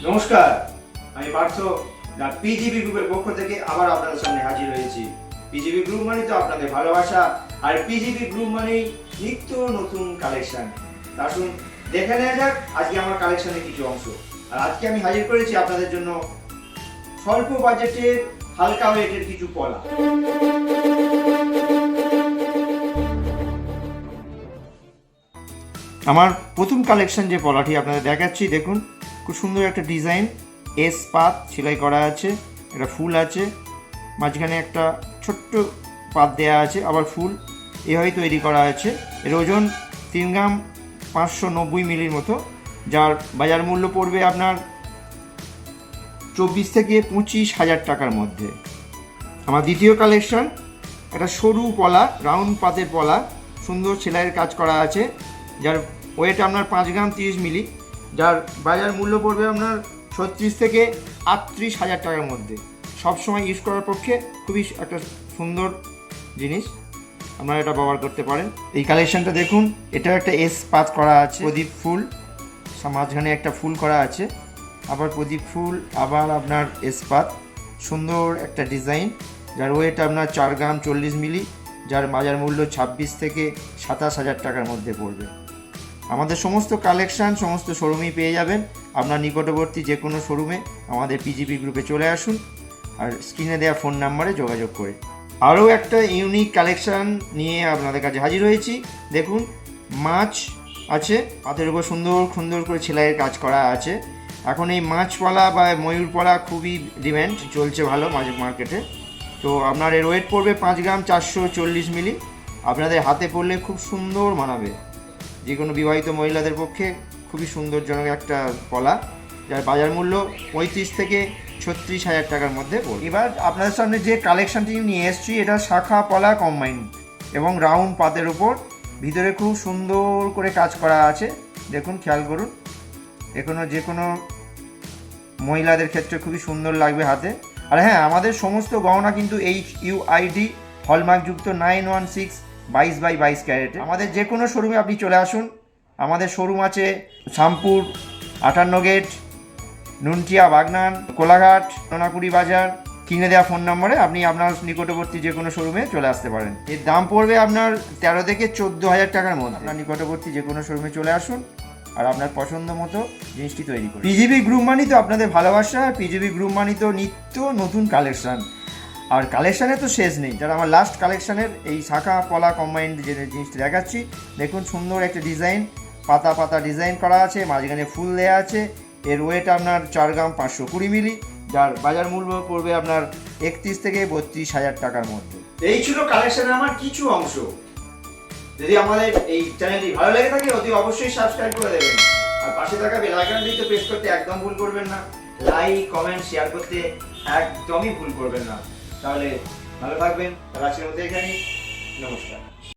নমস্কার, আমি পার্থ দা পিজিবি গ্রুপের পক্ষ থেকে আবার আপনাদের সামনে হাজির হয়েছি। পিজিবি গ্রুপ মানে তো আপনাদের ভালোবাসা, আর পিজিবি গ্রুপ মানেই নিত্য নতুন কালেকশন। আসুন দেখে নেওয়া যাক আজকে আমার কালেকশনের কিছু অংশ। আর আজকে আমি হাজির করেছি আপনাদের জন্য স্বল্প বাজেটের হালকা ওয়েটের কিছু পলা। আমার প্রথম কালেকশন যে পলাটি আপনাদের দেখাচ্ছি, দেখুন খুব সুন্দর একটা ডিজাইন, এস পাত সেলাই করা আছে, একটা ফুল আছে, মাঝখানে একটা ছোট্ট পাত দেওয়া আছে, আবার ফুল এভাবেই তৈরি করা আছে। এর ওজন 3 গ্রাম 590 মিলির মতো, যার বাজার মূল্য পড়বে আপনার 24 থেকে 25,000 টাকার মধ্যে। আমার দ্বিতীয় কালেকশন একটা সরু পলা, রাউন্ড পাতের পলা, সুন্দর সেলাইয়ের কাজ করা আছে, যার ওয়েট আপনার 5 গ্রাম 30 মিলি, যার বাজার মূল্য পড়বে আপনার 36 থেকে 38,000 টাকার মধ্যে। সবসময় ইউজ করার পক্ষে খুবই একটা সুন্দর জিনিস, আপনারা এটা ব্যবহার করতে পারেন। এই কালেকশনটা দেখুন, এটা একটা এস পাত করা আছে, প্রদীপ ফুল, মাঝখানে একটা ফুল করা আছে, আবার প্রদীপ ফুল, আবার আপনার এস পাত, সুন্দর একটা ডিজাইন, যার ওয়েট আপনার 4 গ্রাম 40 মিলি, যার বাজার মূল্য 26 থেকে 27,000 টাকার মধ্যে পড়বে। আমাদের সমস্ত কালেকশান সমস্ত শোরুমেই পেয়ে যাবেন। আপনার নিকটবর্তী যে কোনো শোরুমে আমাদের পিজিপি গ্রুপে চলে আসুন, আর স্ক্রিনে দেওয়া ফোন নাম্বারে যোগাযোগ করে। আরও একটা ইউনিক কালেকশান নিয়ে আপনাদের কাছে হাজির হয়েছি। দেখুন, মাছ আছে, পাতের উপর সুন্দর সুন্দর করে সেলাইয়ের কাজ করা আছে। এখন এই মাছপালা বা ময়ূরপালা খুবই ডিম্যান্ড চলছে ভালো মার্কেটে। তো আপনার এর ওয়েট পড়বে 5 গ্রাম 440 মিলি। আপনাদের হাতে পড়লে খুব সুন্দর মানাবে, যে কোনো বিবাহিত মহিলাদের পক্ষে খুবই সুন্দরজনক একটা পলা, যার বাজার মূল্য 35 থেকে 36,000 টাকার মধ্যে পড়বে। এবার আপনাদের সামনে যে কালেকশানটি নিয়ে এসেছি, এটা শাখা পলা কম্বাইন এবং রাউন্ড পাতের উপর, ভিতরে খুব সুন্দর করে কাজ করা আছে। দেখুন, খেয়াল করুন, যে কোনো মহিলাদের ক্ষেত্রে খুবই সুন্দর লাগবে হাতে। আর হ্যাঁ, আমাদের সমস্ত গহনা কিন্তু HUID হলমার্কযুক্ত 916 22/22 ক্যারেটে। আমাদের যে কোনো শোরুমে আপনি চলে আসুন। আমাদের শোরুম আছে শামপুর, 58 গেট, নুনটিয়া, বাগনান, কোলাঘাট, সোনাকুড়ি বাজার। কিনে দেওয়া ফোন নম্বরে আপনি আপনার নিকটবর্তী যে কোনো শোরুমে চলে আসতে পারেন। এর দাম পড়বে আপনার 13 থেকে 14,000 টাকার মধ্যে। আপনার নিকটবর্তী যে কোনো শোরুমে চলে আসুন, আর আপনার পছন্দ মতো জিনিসটি তৈরি করুন। পিজিবি গ্রুপ মানি তো আপনাদের ভালোবাসা, পিজিবি গ্রুপ মানি তো নিত্য নতুন কালেকশান, আর কালেকশানে তো শেষ নেই। যারা আমার লাস্ট কালেকশানের এই শাখা পলা কম্বাইন্ড যে জিনিসটি দেখাচ্ছি, দেখুন সুন্দর একটা ডিজাইন, পাতা পাতা ডিজাইন করা আছে, মাঝখানে ফুল দেওয়া আছে। এর ওয়েট আপনার 4 গ্রাম 520 মিলি, যার বাজার মূল্য পড়বে আপনার 31 থেকে 32,000 টাকার মধ্যে। এই ছিল কালেকশানের আমার কিছু অংশ। যদি আমাদের এই চ্যানেলটি ভালো লেগে থাকে, অতি অবশ্যই সাবস্ক্রাইব করে দেবেন, আর পাশে থাকা বেল আইকনটি তো প্রেস করতে একদম ভুল করবেন না। লাইক, কমেন্ট, শেয়ার করতে একদমই ভুল করবেন না। তাহলে ভালো থাকবেন। আজকের মতো এখানেই, নমস্কার।